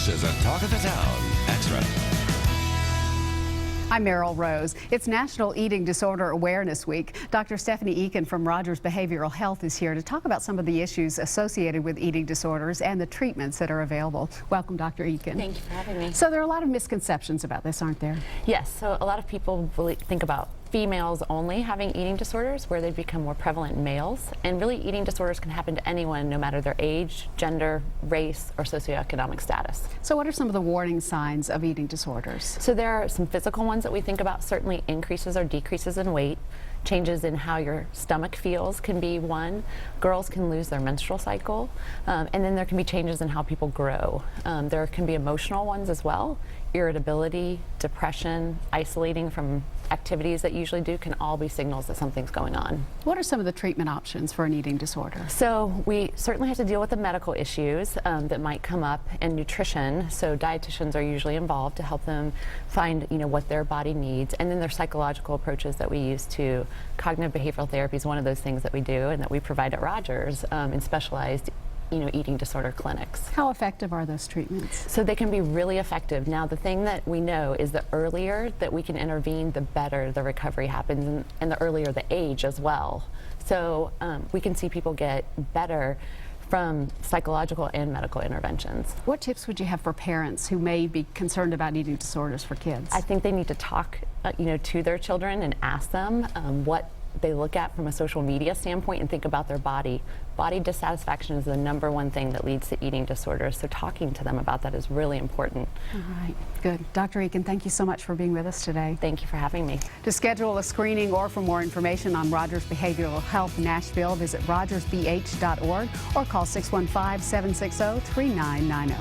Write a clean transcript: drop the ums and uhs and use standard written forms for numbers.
This is a Talk of the Town Extra. I'm Meryl Rose. It's National Eating Disorder Awareness Week. Dr. Stephanie Eakin from Rogers Behavioral Health is here to talk about some of the issues associated with eating disorders and the treatments that are available. Welcome, Dr. Eakin. Thank you for having me. So there are a lot of misconceptions about this, aren't there? Yes, so a lot of people think about females only having eating disorders, where they become more prevalent in males. And really, eating disorders can happen to anyone, no matter their age, gender, race, or socioeconomic status. So what are some of the warning signs of eating disorders? So there are some physical ones that we think about, certainly increases or decreases in weight. Changes in how your stomach feels can be one. Girls can lose their menstrual cycle. And then there can be changes in how people grow. There can be emotional ones as well. Irritability, depression, isolating from activities that you usually do can all be signals that something's going on. What are some of the treatment options for an eating disorder? So we certainly have to deal with the medical issues that might come up, and nutrition. So dietitians are usually involved to help them find, what their body needs. And then there's psychological approaches that we use too. Cognitive behavioral therapy is one of those things that we do and that we provide at Rogers in specialized eating disorder clinics. How effective are those treatments? So they can be really effective. Now, the thing that we know is the earlier that we can intervene, the better the recovery happens, and the earlier the age as well. So we can see people get better from psychological and medical interventions. What tips would you have for parents who may be concerned about eating disorders for kids? I think they need to talk to their children and ask them what they look at from a social media standpoint and think about their body. Body dissatisfaction is the #1 thing that leads to eating disorders, so talking to them about that is really important. All right, good. Dr. Eakin, thank you so much for being with us today. Thank you for having me. To schedule a screening or for more information on Rogers Behavioral Health Nashville, visit rogersbh.org or call 615-760-3990.